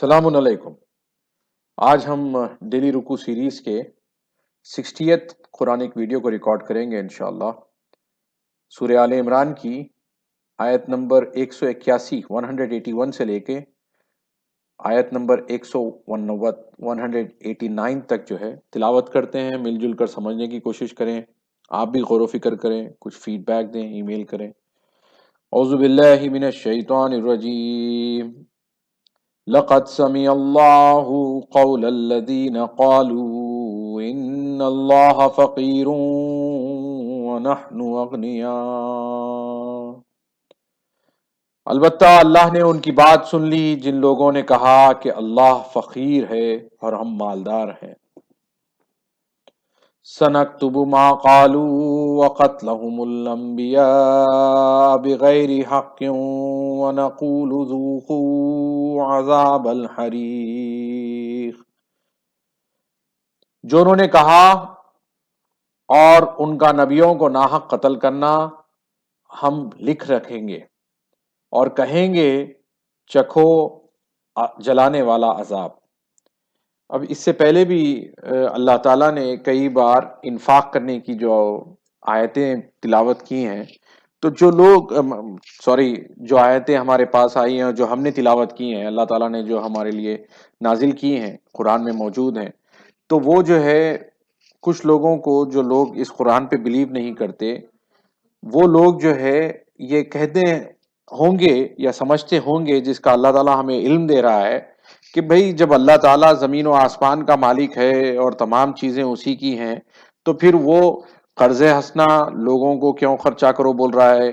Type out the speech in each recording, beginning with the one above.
السلام علیکم۔ آج ہم ڈیلی رکو سیریز کے 60th قرآنک ویڈیو کو ریکارڈ کریں گے انشاءاللہ۔ سورہ آل عمران کی آیت نمبر 181 سے لے کے آیت نمبر 189 تک جو ہے تلاوت کرتے ہیں۔ مل جل کر سمجھنے کی کوشش کریں، آپ بھی غور و فکر کریں، کچھ فیڈ بیک دیں، ای میل کریں۔ اعوذ باللہ من الشیطان الرجیم۔ لقد سمع الله قول الذين قالوا ان الله فقير ونحن اغنياء۔ البتہ اللہ نے ان کی بات سن لی جن لوگوں نے کہا کہ اللہ فقیر ہے اور ہم مالدار ہیں۔ سنكتب ما قالوا وقتلهم الانبياء بغير حق ونقول ذوقوا عذاب الحريق۔ جو انہوں نے کہا اور ان کا نبیوں کو ناحق قتل کرنا ہم لکھ رکھیں گے اور کہیں گے چکھو جلانے والا عذاب۔ اب اس سے پہلے بھی اللہ تعالیٰ نے کئی بار انفاق کرنے کی جو آیتیں تلاوت کی ہیں، تو جو آیتیں ہمارے پاس آئی ہیں جو ہم نے تلاوت کی ہیں، اللہ تعالیٰ نے جو ہمارے لیے نازل کی ہیں، قرآن میں موجود ہیں، تو وہ جو ہے کچھ لوگوں کو، جو لوگ اس قرآن پہ بلیو نہیں کرتے، وہ لوگ جو ہے یہ کہتے ہوں گے یا سمجھتے ہوں گے، جس کا اللہ تعالیٰ ہمیں علم دے رہا ہے، کہ بھئی جب اللہ تعالیٰ زمین و آسمان کا مالک ہے اور تمام چیزیں اسی کی ہیں، تو پھر وہ قرض حسنہ لوگوں کو کیوں خرچہ کرو بول رہا ہے؟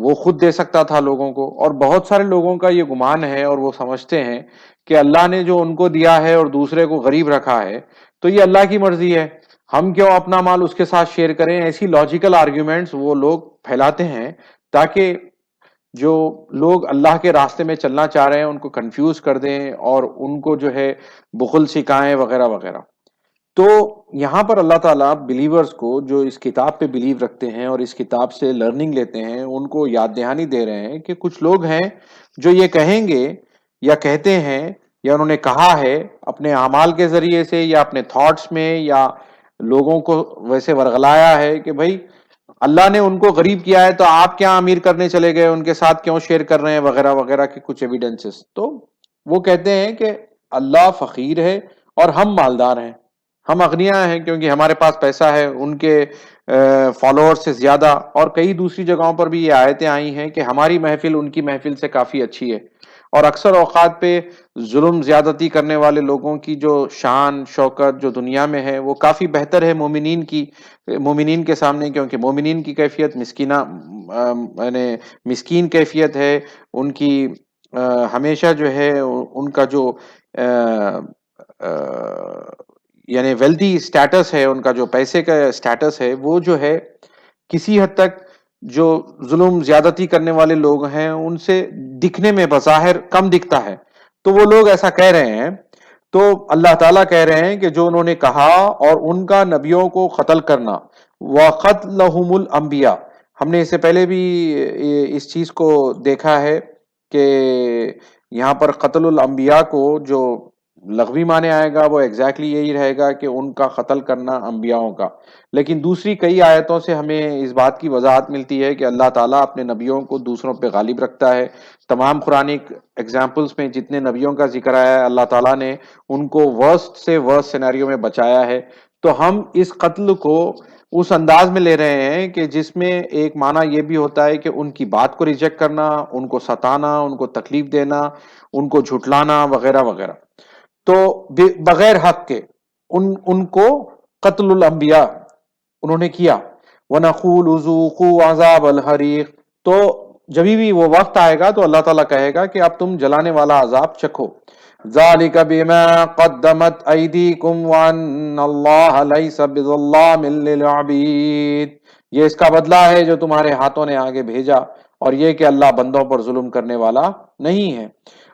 وہ خود دے سکتا تھا لوگوں کو۔ اور بہت سارے لوگوں کا یہ گمان ہے اور وہ سمجھتے ہیں کہ اللہ نے جو ان کو دیا ہے اور دوسرے کو غریب رکھا ہے تو یہ اللہ کی مرضی ہے، ہم کیوں اپنا مال اس کے ساتھ شیئر کریں؟ ایسی لاجیکل آرگیومنٹس وہ لوگ پھیلاتے ہیں تاکہ جو لوگ اللہ کے راستے میں چلنا چاہ رہے ہیں ان کو کنفیوز کر دیں اور ان کو جو ہے بخل سکھائیں وغیرہ وغیرہ۔ تو یہاں پر اللہ تعالیٰ بلیورز کو، جو اس کتاب پہ بلیو رکھتے ہیں اور اس کتاب سے لرننگ لیتے ہیں، ان کو یاد دہانی دے رہے ہیں کہ کچھ لوگ ہیں جو یہ کہیں گے یا کہتے ہیں یا انہوں نے کہا ہے اپنے اعمال کے ذریعے سے یا اپنے تھاٹس میں یا لوگوں کو ویسے ورغلایا ہے کہ بھائی اللہ نے ان کو غریب کیا ہے تو آپ کیا امیر کرنے چلے گئے، ان کے ساتھ کیوں شیئر کر رہے ہیں وغیرہ وغیرہ کے کچھ ایویڈنسز۔ تو وہ کہتے ہیں کہ اللہ فقیر ہے اور ہم مالدار ہیں، ہم اغنیاء ہیں کیونکہ ہمارے پاس پیسہ ہے ان کے فالوور سے زیادہ۔ اور کئی دوسری جگہوں پر بھی یہ آیتیں آئی ہیں کہ ہماری محفل ان کی محفل سے کافی اچھی ہے، اور اکثر اوقات پہ ظلم زیادتی کرنے والے لوگوں کی جو شان شوکت جو دنیا میں ہے وہ کافی بہتر ہے مومنین کے سامنے، کیونکہ مومنین کی کیفیت یعنی مسکین کیفیت ہے ان کی، ہمیشہ جو ہے ان کا جو یعنی ویلتھی سٹیٹس ہے، ان کا جو پیسے کا سٹیٹس ہے، وہ جو ہے کسی حد تک جو ظلم زیادتی کرنے والے لوگ ہیں ان سے دکھنے میں بظاہر کم دکھتا ہے۔ تو وہ لوگ ایسا کہہ رہے ہیں، تو اللہ تعالیٰ کہہ رہے ہیں کہ جو انہوں نے کہا اور ان کا نبیوں کو قتل کرنا، وَقَتْلَهُمُ الْأَنْبِيَاء، ہم نے اس سے پہلے بھی اس چیز کو دیکھا ہے کہ یہاں پر قتل الانبیاء کو جو لغوی معنی آئے گا وہ ایگزیکٹلی یہی رہے گا کہ ان کا قتل کرنا انبیاءوں کا، لیکن دوسری کئی آیتوں سے ہمیں اس بات کی وضاحت ملتی ہے کہ اللہ تعالیٰ اپنے نبیوں کو دوسروں پہ غالب رکھتا ہے۔ تمام قرآنک ایگزامپلز میں جتنے نبیوں کا ذکر آیا ہے اللہ تعالیٰ نے ان کو ورسٹ سے ورسٹ سینیریو میں بچایا ہے۔ تو ہم اس قتل کو اس انداز میں لے رہے ہیں کہ جس میں ایک معنی یہ بھی ہوتا ہے کہ ان کی بات کو ریجیکٹ کرنا، ان کو ستانا، ان کو تکلیف دینا، ان کو جھٹلانا وغیرہ وغیرہ۔ تو بغیر حق کے ان کو قتل الانبیاء انہوں نے کیا۔ وَنَقُولُ ذُوقُوا عَذَابَ الْحَرِيقِ، تو جبھی بھی وہ وقت آئے گا تو اللہ تعالیٰ کہے گا کہ اب تم جلانے والا عذاب چکھو۔ ذَلِكَ بِمَا قَدَّمَتْ أَيْدِيكُمْ وَأَنَّ اللَّهَ لَيْسَ بِظَلَّامٍ لِّلْعَبِيدِ، یہ اس کا بدلہ ہے جو تمہارے ہاتھوں نے آگے بھیجا، اور یہ کہ اللہ بندوں پر ظلم کرنے والا نہیں ہے۔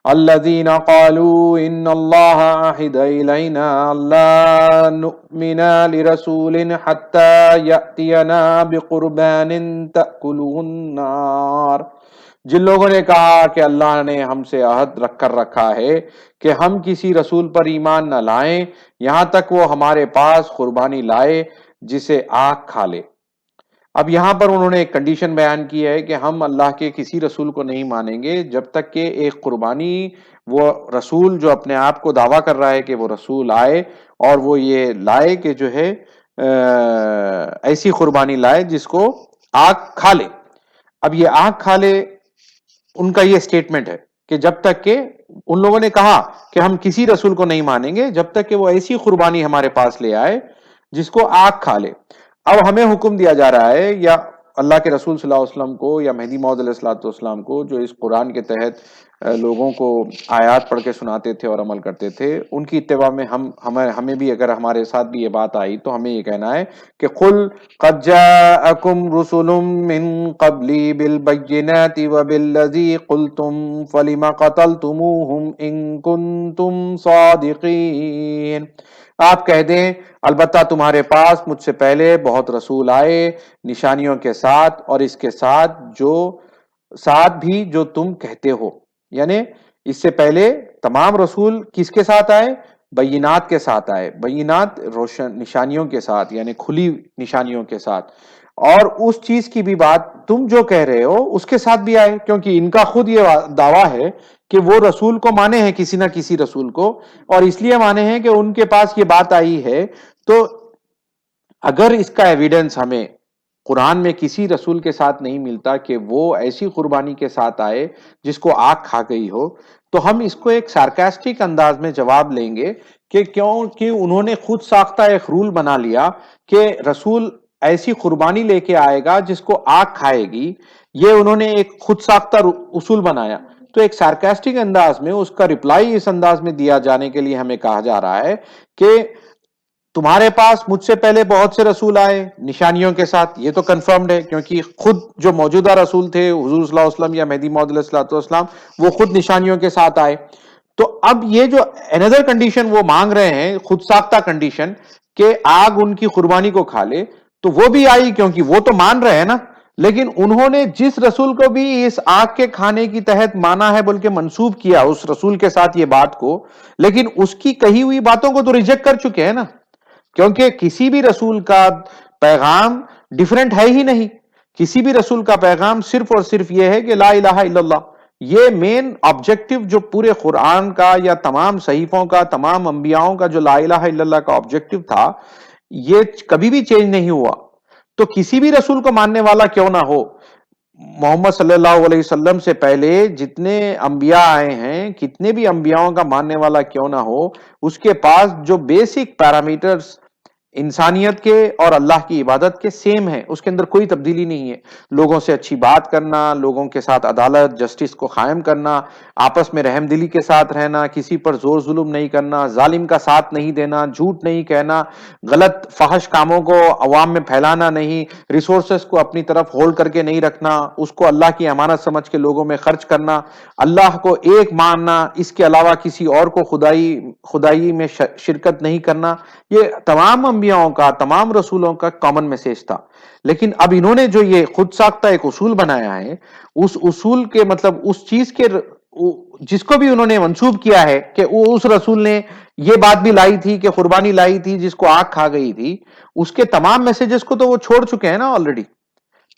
الذين قالوا ان الله عهد الينا الا نؤمن لرسول حتى ياتينا بقربان تاكله النار، جن لوگوں نے کہا کہ اللہ نے ہم سے عہد رکھ کر رکھا ہے کہ ہم کسی رسول پر ایمان نہ لائیں یہاں تک وہ ہمارے پاس قربانی لائے جسے آگ کھا لے۔ اب یہاں پر انہوں نے ایک کنڈیشن بیان کی ہے کہ ہم اللہ کے کسی رسول کو نہیں مانیں گے جب تک کہ ایک قربانی، وہ رسول جو اپنے آپ کو دعویٰ کر رہا ہے کہ وہ رسول آئے اور وہ یہ لائے کہ جو ہے ایسی قربانی لائے جس کو آگ کھا لے۔ اب یہ آگ کھا لے، ان کا یہ سٹیٹمنٹ ہے کہ جب تک کہ ان لوگوں نے کہا کہ ہم کسی رسول کو نہیں مانیں گے جب تک کہ وہ ایسی قربانی ہمارے پاس لے آئے جس کو آگ کھا لے۔ اب ہمیں حکم دیا جا رہا ہے، یا اللہ کے رسول صلی اللہ علیہ وسلم کو یا مہدی موعود علیہ الصلوۃ والسلام کو، جو اس قرآن کے تحت لوگوں کو آیات پڑھ کے سناتے تھے اور عمل کرتے تھے، ان کی اتباع میں ہمیں بھی، اگر ہمارے ساتھ بھی یہ بات آئی تو ہمیں یہ کہنا ہے کہ قل قد جاءکم رسل من قبلی بالبینات وبالذی قلتم فلم قتلتموہم ان کنتم صادقین۔ آپ کہہ دیں البتہ تمہارے پاس مجھ سے پہلے بہت رسول آئے نشانیوں کے ساتھ، اور اس کے ساتھ بھی جو تم کہتے ہو، یعنی اس سے پہلے تمام رسول کس کے ساتھ آئے؟ بینات کے ساتھ آئے، بینات روشن نشانیوں کے ساتھ، یعنی کھلی نشانیوں کے ساتھ، اور اس چیز کی بھی بات تم جو کہہ رہے ہو اس کے ساتھ بھی آئے، کیونکہ ان کا خود یہ دعویٰ ہے کہ وہ رسول کو مانے ہیں، کسی نہ کسی رسول کو، اور اس لیے مانے ہیں کہ ان کے پاس یہ بات آئی ہے۔ تو اگر اس کا ایویڈنس ہمیں قرآن میں کسی رسول کے ساتھ نہیں ملتا کہ وہ ایسی قربانی کے ساتھ آئے جس کو آگ کھا گئی ہو، تو ہم اس کو ایک سارکاسٹک انداز میں جواب لیں گے کہ کیونکہ انہوں نے خود ساختہ ایک رول بنا لیا کہ رسول ایسی قربانی لے کے آئے گا جس کو آگ کھائے گی، یہ انہوں نے ایک خود ساختہ اصول بنایا۔ تو ایک سارکاسٹک انداز میں اس کا رپلائی اس انداز میں دیا جانے کے لیے ہمیں کہا جا رہا ہے کہ تمہارے پاس مجھ سے پہلے بہت سے رسول آئے نشانیوں کے ساتھ، یہ تو کنفرمڈ ہے کیونکہ خود جو موجودہ رسول تھے حضور صلی اللہ علیہ وسلم یا مہدی موعود علیہ الصلوۃ والسلام، وہ خود نشانیوں کے ساتھ آئے۔ تو اب یہ جو انذر کنڈیشن وہ مانگ رہے ہیں، خود ساختہ کنڈیشن کہ آگ ان کی قربانی کو کھا لے، تو وہ بھی آئی کیونکہ وہ تو مان رہے ہیں نا، لیکن انہوں نے جس رسول کو بھی اس آگ کے کھانے کی تحت مانا ہے بلکہ منسوب کیا اس رسول کے ساتھ یہ بات کو، لیکن اس کی کہی ہوئی باتوں کو تو ریجیکٹ کر چکے ہیں نا، کیونکہ کسی بھی رسول کا پیغام ڈیفرنٹ ہے ہی نہیں، کسی بھی رسول کا پیغام صرف اور صرف یہ ہے کہ لا الہ الا اللہ۔ یہ مین آبجیکٹو جو پورے قرآن کا یا تمام صحیفوں کا، تمام انبیاؤں کا جو لا الہ الا اللہ کا آبجیکٹو تھا، یہ کبھی بھی چینج نہیں ہوا۔ تو کسی بھی رسول کو ماننے والا کیوں نہ ہو، محمد صلی اللہ علیہ وسلم سے پہلے جتنے انبیاء آئے ہیں، کتنے بھی انبیاءوں کا ماننے والا کیوں نہ ہو، اس کے پاس جو بیسک پیرامیٹرز انسانیت کے اور اللہ کی عبادت کے سیم ہے، اس کے اندر کوئی تبدیلی نہیں ہے۔ لوگوں سے اچھی بات کرنا، لوگوں کے ساتھ عدالت جسٹس کو قائم کرنا، آپس میں رحم دلی کے ساتھ رہنا، کسی پر زور ظلم نہیں کرنا، ظالم کا ساتھ نہیں دینا، جھوٹ نہیں کہنا، غلط فحش کاموں کو عوام میں پھیلانا نہیں، ریسورسز کو اپنی طرف ہولڈ کر کے نہیں رکھنا، اس کو اللہ کی امانت سمجھ کے لوگوں میں خرچ کرنا، اللہ کو ایک ماننا، اس کے علاوہ کسی اور کو خدائی میں شرکت نہیں کرنا، یہ تمام انبیاءوں کا، تمام رسولوں کا کامن میسج تھا۔ لیکن اب انہوں نے جو یہ خود ساختہ ایک اصول بنایا ہے، اس اصول کے مطلب اس چیز کے جس کو بھی انہوں نے منسوب کیا ہے کہ اس رسول نے یہ بات بھی لائی تھی کہ قربانی لائی تھی جس کو آگ کھا گئی تھی، اس کے تمام میسیجز کو تو وہ چھوڑ چکے ہیں نا آلریڈی۔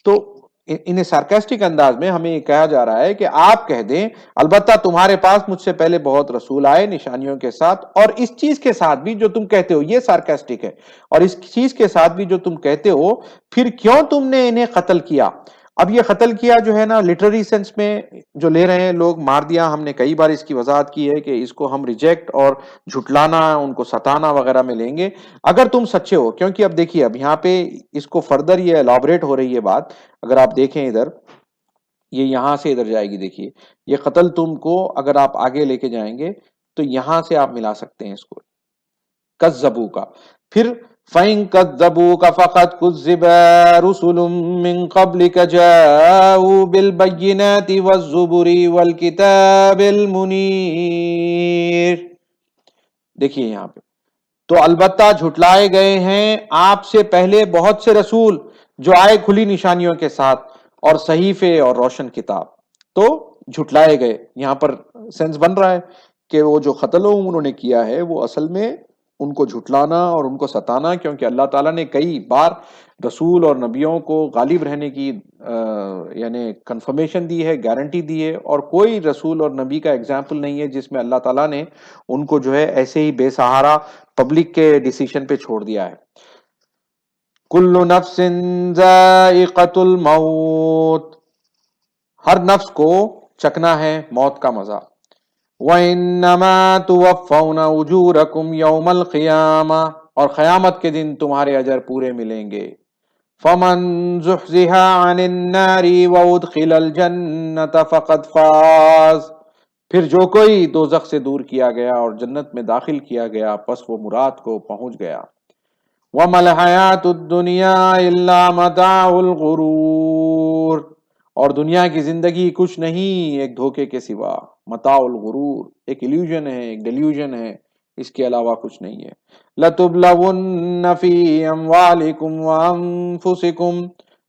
تو انہیں سارکاسٹک انداز میں ہمیں یہ کہا جا رہا ہے کہ آپ کہہ دیں البتہ تمہارے پاس مجھ سے پہلے بہت رسول آئے نشانیوں کے ساتھ، اور اس چیز کے ساتھ بھی جو تم کہتے ہو، یہ سارکاسٹک ہے، اور اس چیز کے ساتھ بھی جو تم کہتے ہو، پھر کیوں تم نے انہیں قتل کیا؟ اب یہ قتل کیا جو ہے نا لٹرری سینس میں جو لے رہے ہیں لوگ، مار دیا، ہم نے کئی بار اس کی وضاحت کی ہے کہ اس کو ہم ریجیکٹ اور جھٹلانا، ان کو ستانا وغیرہ میں لیں گے اگر تم سچے ہو، کیونکہ اب دیکھیے اب یہاں پہ اس کو فردر یہ ایلابریٹ ہو رہی ہے بات، اگر آپ دیکھیں ادھر، یہ یہاں سے ادھر جائے گی، دیکھیے یہ قتل تم کو اگر آپ آگے لے کے جائیں گے تو یہاں سے آپ ملا سکتے ہیں اس کو کذبوا کا، پھر فَإِن كَذَّبُوكَ فَقَدْ كُذِّبَ رُسُلٌ مِّن قَبْلِكَ جَاءُوا بِالْبَيِّنَاتِ وَالزُّبُرِ وَالْكِتَابِ الْمُنِيرِ۔ دیکھیے یہاں پہ تو البتہ جھٹلائے گئے ہیں آپ سے پہلے بہت سے رسول جو آئے کھلی نشانیوں کے ساتھ اور صحیفے اور روشن کتاب۔ تو جھٹلائے گئے. یہاں پر سینس بن رہا ہے کہ وہ جو قتل انہوں نے کیا ہے وہ اصل میں ان کو جھٹلانا اور ان کو ستانا، کیونکہ اللہ تعالیٰ نے کئی بار رسول اور نبیوں کو غالب رہنے کی یعنی کنفرمیشن دی ہے، گارنٹی دی ہے، اور کوئی رسول اور نبی کا ایگزامپل نہیں ہے جس میں اللہ تعالیٰ نے ان کو جو ہے ایسے ہی بے سہارا پبلک کے ڈیسیشن پہ چھوڑ دیا ہے. کل نفس ذائقۃ الموت، ہر نفس کو چکنا ہے موت کا مزہ. وَإِنَّمَا تُوَفَّوْنَ أُجُورَكُمْ يَوْمَ الْقِيَامَةِ، اور قیامت کے دن تمہارے اجر پورے ملیں گے. فَمَن زُحْزِحَ عَنِ النَّارِ وَأُدْخِلَ الْجَنَّةَ فَقَدْ فَازَ، پھر جو کوئی دوزخ سے دور کیا گیا اور جنت میں داخل کیا گیا پس وہ مراد کو پہنچ گیا. وَمَا الْحَيَاةُ الدُّنْيَا إِلَّا مَتَاعُ الْغُرُورِ، اور دنیا کی زندگی کچھ نہیں ایک دھوکے کے سوا. متاع الغرور، ایک ایلیوژن ہے، ایک ڈیلیوژن ہے، اس کے علاوہ کچھ نہیں ہے. لَتُبْلَوُنَّ فِي أَمْوَالِكُمْ وَأَنفُسِكُمْ،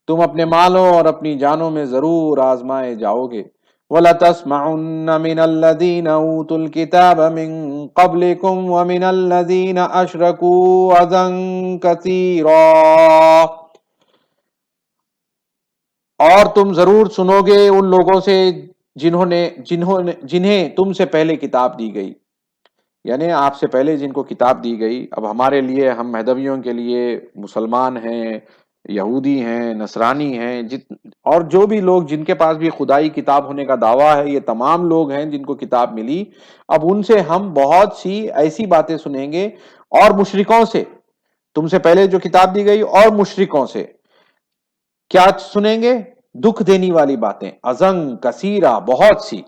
تم اپنے مالوں اور اپنی جانوں میں ضرور آزمائے جاؤ گے. وَلَتَسْمَعُنَّ مِنَ الَّذِينَ أُوتُوا الْكِتَابَ مِن قَبْلِكُمْ وَمِنَ الَّذِينَ أَشْرَكُوا أَذًى كَثِيرًا، اور تم ضرور سنو گے ان لوگوں سے جنہیں تم سے پہلے کتاب دی گئی، یعنی آپ سے پہلے جن کو کتاب دی گئی. اب ہمارے لیے، ہم مہدویوں کے لیے، مسلمان ہیں، یہودی ہیں، نصرانی ہیں، اور جو بھی لوگ جن کے پاس بھی خدائی کتاب ہونے کا دعویٰ ہے، یہ تمام لوگ ہیں جن کو کتاب ملی. اب ان سے ہم بہت سی ایسی باتیں سنیں گے، اور مشرکوں سے، تم سے پہلے جو کتاب دی گئی اور مشرکوں سے کیا سنیں گے؟ دکھ دینی والی باتیں. ازن کثیرہ، بہت سی.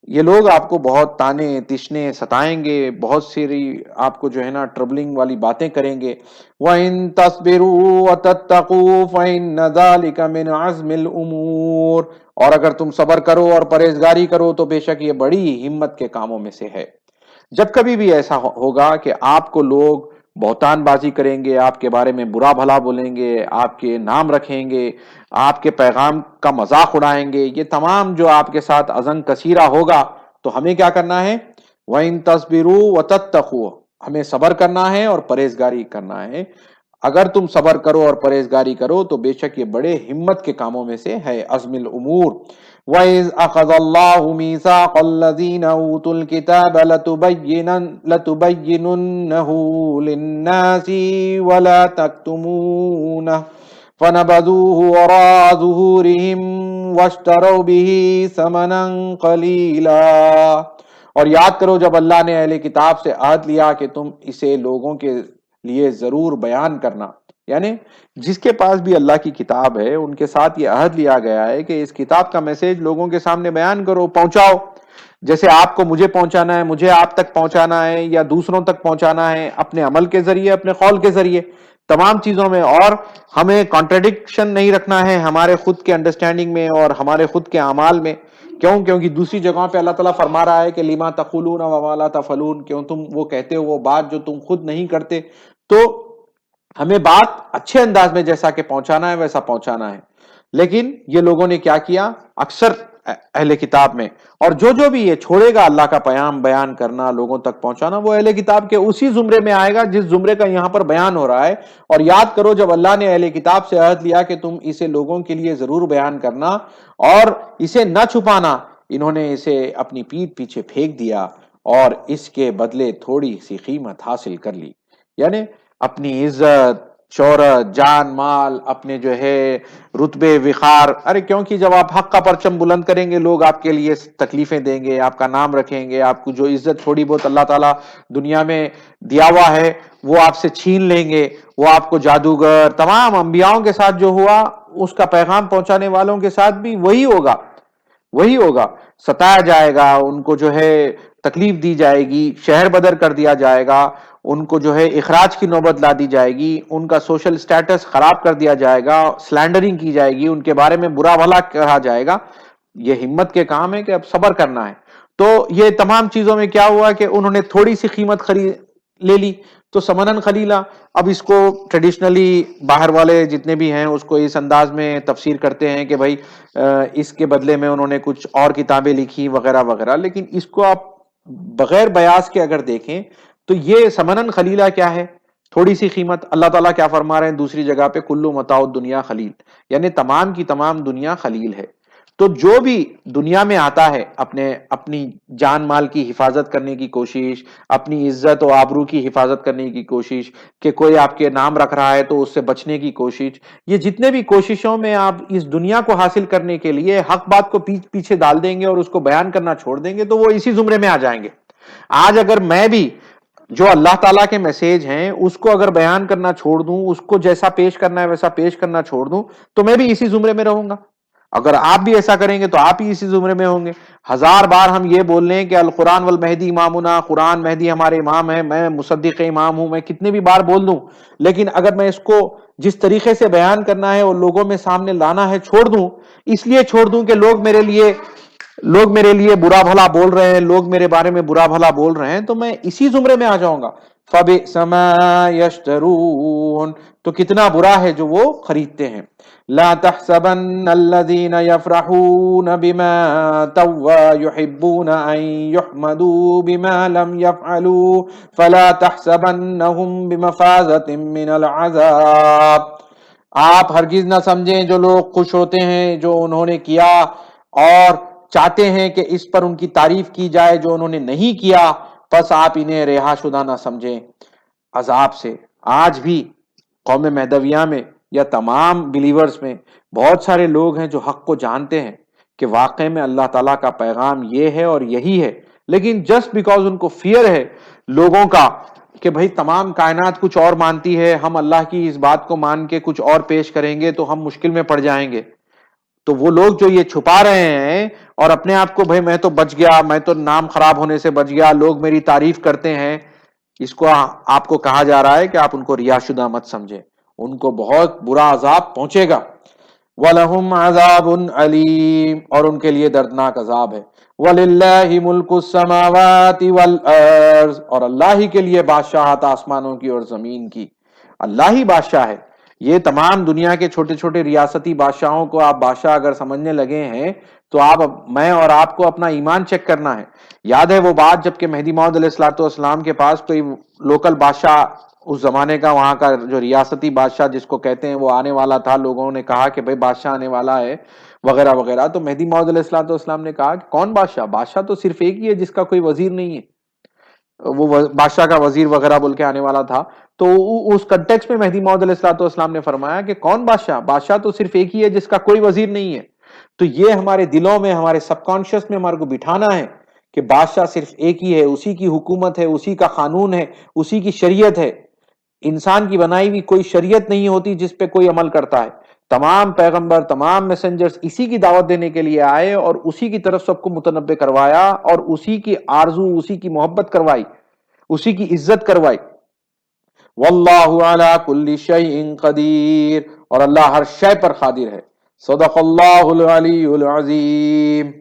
یہ لوگ آپ کو بہت تانے تشنے ستائیں گے، بہت ساری آپ کو جو ہے نا ٹربلنگ والی باتیں کریں گے. وَإِن تَصْبِرُوا وَتَتَّقُوا فَإِنَّ ذَلِكَ مِنْ عَزْمِ الْأُمُورِ، اور اگر تم صبر کرو اور پرہیزگاری کرو تو بے شک یہ بڑی ہمت کے کاموں میں سے ہے. جب کبھی بھی ایسا ہوگا کہ آپ کو لوگ بہتان بازی کریں گے، آپ کے بارے میں برا بھلا بولیں گے، آپ کے نام رکھیں گے، آپ کے پیغام کا مذاق اڑائیں گے، یہ تمام جو آپ کے ساتھ ازن کثیرہ ہوگا، تو ہمیں کیا کرنا ہے؟ وَإِن تَصْبِرُوا وَتَتَّقُوا، ہمیں صبر کرنا ہے اور پرہیزگاری کرنا ہے. اگر تم صبر کرو اور پرہیزگاری کرو تو بے شک یہ بڑے ہمت کے کاموں میں سے ہے، عزم الامور. وَإِذْ أَخَذَ اللَّهُ مِيثَاقَ الَّذِينَ أُوتُوا الْكِتَابَ لَتُبَيِّنُنَّهُ لِلنَّاسِ وَلَا تَكْتُمُونَهُ فَنَبَذُوهُ وَرَاءَ ظُهُورِهِمْ وَاشْتَرَوْا بِهِ ثَمَنًا قَلِيلًا، اور یاد کرو جب اللہ نے اہل کتاب سے عہد لیا کہ تم اسے لوگوں کے لیے ضرور بیان کرنا، یعنی جس کے پاس بھی اللہ کی کتاب ہے ان کے ساتھ یہ عہد لیا گیا ہے کہ اس کتاب کا میسج لوگوں کے سامنے بیان کرو، پہنچاؤ. جیسے آپ کو مجھے پہنچانا ہے، مجھے آپ تک پہنچانا ہے، یا دوسروں تک پہنچانا ہے، اپنے عمل کے ذریعے، اپنے قول کے ذریعے، تمام چیزوں میں. اور ہمیں کانٹرڈکشن نہیں رکھنا ہے ہمارے خود کے انڈرسٹینڈنگ میں اور ہمارے خود کے اعمال میں. کیونکہ دوسری جگہوں پہ اللہ تعالیٰ فرما رہا ہے کہ لما تقولون وما لا تفعلون، کیوں تم وہ کہتے ہو وہ بات جو تم خود نہیں کرتے. تو ہمیں بات اچھے انداز میں جیسا کہ پہنچانا ہے ویسا پہنچانا ہے. لیکن یہ لوگوں نے کیا کیا اکثر اہل کتاب میں، اور جو بھی یہ چھوڑے گا اللہ کا پیام بیان کرنا، لوگوں تک پہنچانا، وہ اہل کتاب کے اسی زمرے میں آئے گا جس زمرے کا یہاں پر بیان ہو رہا ہے. اور یاد کرو جب اللہ نے اہل کتاب سے عہد لیا کہ تم اسے لوگوں کے لیے ضرور بیان کرنا اور اسے نہ چھپانا، انہوں نے اسے اپنی پیٹھ پیچھے پھینک دیا اور اس کے بدلے تھوڑی سی قیمت حاصل کر لی. یعنی اپنی عزت، شہرت، جان مال، اپنے جو ہے رتبے وقار. ارے کیونکہ جب آپ حق کا پرچم بلند کریں گے لوگ آپ کے لیے تکلیفیں دیں گے، آپ کا نام رکھیں گے، آپ کو جو عزت تھوڑی بہت اللہ تعالیٰ دنیا میں دیا ہوا ہے وہ آپ سے چھین لیں گے. وہ آپ کو جادوگر، تمام انبیاؤں کے ساتھ جو ہوا اس کا پیغام پہنچانے والوں کے ساتھ بھی وہی ہوگا. ستایا جائے گا، ان کو جو ہے تکلیف دی جائے گی، شہر بدر کر دیا جائے گا، ان کو جو ہے اخراج کی نوبت لا دی جائے گی، ان کا سوشل سٹیٹس خراب کر دیا جائے گا، سلینڈرنگ کی جائے گی، ان کے بارے میں برا بھلا کہا جائے گا. یہ ہمت کے کام ہے کہ اب صبر کرنا ہے. تو یہ تمام چیزوں میں کیا ہوا کہ انہوں نے تھوڑی سی قیمت لے لی. تو سمنن خلیلا، اب اس کو ٹریڈیشنلی باہر والے جتنے بھی ہیں اس کو اس انداز میں تفسیر کرتے ہیں کہ بھائی اس کے بدلے میں انہوں نے کچھ اور کتابیں لکھی وغیرہ وغیرہ، لیکن اس کو آپ بغیر بیاس کے اگر دیکھیں تو یہ سمنن خلیلا کیا ہے؟ تھوڑی سی قیمت. اللہ تعالیٰ کیا فرما رہے ہیں دوسری جگہ پہ؟ کلو متاع دنیا خلیل، یعنی تمام کی تمام دنیا خلیل ہے. تو جو بھی دنیا میں آتا ہے اپنی جان مال کی حفاظت کرنے کی کوشش، اپنی عزت و آبرو کی حفاظت کرنے کی کوشش، کہ کوئی آپ کے نام رکھ رہا ہے تو اس سے بچنے کی کوشش، یہ جتنے بھی کوششوں میں آپ اس دنیا کو حاصل کرنے کے لیے حق بات کو پیچھے ڈال دیں گے اور اس کو بیان کرنا چھوڑ دیں گے تو وہ اسی زمرے میں آ جائیں گے. آج اگر میں بھی جو اللہ تعالیٰ کے میسج ہیں اس کو اگر بیان کرنا چھوڑ دوں، اس کو جیسا پیش کرنا ہے ویسا پیش کرنا چھوڑ دوں، تو میں بھی اسی زمرے میں رہوں گا. اگر آپ بھی ایسا کریں گے تو آپ ہی اسی زمرے میں ہوں گے. ہزار بار ہم یہ بول لیں کہ القرآن والمہدی امامنا، قرآن مہدی ہمارے امام ہیں، میں مصدق امام ہوں، میں کتنے بھی بار بول دوں، لیکن اگر میں اس کو جس طریقے سے بیان کرنا ہے اور لوگوں میں سامنے لانا ہے چھوڑ دوں، اس لیے چھوڑ دوں کہ لوگ میرے لیے برا بھلا بول رہے ہیں، لوگ میرے بارے میں برا بھلا بول رہے ہیں، تو میں اسی زمرے میں آ جاؤں گا. فَبِئْسَ مَا يَشْتَرُونَ، تو کتنا برا ہے جو وہ خریدتے ہیں. لا تحسبن الذين يفرحون بما أتوا يحبون أن يحمدوا بما لم يفعلوا فلا تحسبنهم بمفازة من العذاب. آپ ہرگز نہ سمجھیں جو لوگ خوش ہوتے ہیں جو انہوں نے کیا اور چاہتے ہیں کہ اس پر ان کی تعریف کی جائے جو انہوں نے نہیں کیا، پس آپ انہیں رہا شدہ نہ سمجھیں عذاب سے. آج بھی قوم مہدویہ میں یا تمام بلیورز میں بہت سارے لوگ ہیں جو حق کو جانتے ہیں کہ واقع میں اللہ تعالیٰ کا پیغام یہ ہے اور یہی ہے، لیکن جسٹ بیکاز ان کو فیئر ہے لوگوں کا کہ بھئی تمام کائنات کچھ اور مانتی ہے، ہم اللہ کی اس بات کو مان کے کچھ اور پیش کریں گے تو ہم مشکل میں پڑ جائیں گے. تو وہ لوگ جو یہ چھپا رہے ہیں اور اپنے آپ کو بھئی میں تو بچ گیا، میں تو نام خراب ہونے سے بچ گیا، لوگ میری تعریف کرتے ہیں، اس کو آپ کو کہا جا رہا ہے کہ آپ ان کو ریا شدہ مت سمجھیں، ان کو بہت برا عذاب پہنچے گا. وَلَهُمْ عَذَابٌ عَلِيمٌ، اور ان کے لیے دردناک عذاب ہے. وَلِلَّهِ مُلْكُ السَّمَاوَاتِ وَالْأَرْضِ، اور اللہ ہی کے لیے بادشاہت آسمانوں کی اور زمین کی. اللہ ہی بادشاہ ہے. یہ تمام دنیا کے چھوٹے چھوٹے ریاستی بادشاہوں کو آپ بادشاہ اگر سمجھنے لگے ہیں تو میں اور آپ کو اپنا ایمان چیک کرنا ہے. یاد ہے وہ بات جب کہ مہدی موعود علیہ الصلوۃ والسلام کے پاس کوئی لوکل بادشاہ اس زمانے کا، وہاں کا جو ریاستی بادشاہ جس کو کہتے ہیں، وہ آنے والا تھا، لوگوں نے کہا کہ بھئی بادشاہ آنے والا ہے وغیرہ وغیرہ، تو مہدی موعود علیہ الصلوۃ والسلام نے کہا کہ کون بادشاہ؟ بادشاہ تو صرف ایک ہی ہے جس کا کوئی وزیر نہیں ہے. وہ بادشاہ کا وزیر وغیرہ بول کے آنے والا تھا. تو اس کنٹیکس میں مہدی موعود علیہ الصلوۃ والسلام نے فرمایا کہ کون بادشاہ؟ بادشاہ تو صرف ایک ہی ہے جس کا کوئی وزیر نہیں ہے. تو یہ ہمارے دلوں میں، ہمارے سب کانشیس میں ہمارے کو بٹھانا ہے کہ بادشاہ صرف ایک ہی ہے، اسی کی حکومت ہے، اسی کا قانون ہے، اسی کی شریعت ہے. انسان کی بنائی ہوئی کوئی شریعت نہیں ہوتی جس پہ کوئی عمل کرتا ہے. تمام پیغمبر، تمام میسنجرز اسی کی دعوت دینے کے لیے آئے اور اسی کی طرف سب کو متنبع کروایا اور اسی کی آرزو، اسی کی محبت کروائی، اسی کی عزت کروائی. واللہ علی کل شیء قدیر، اور اللہ ہر شے پر قادر ہے. صدق اللہ العلی العظیم.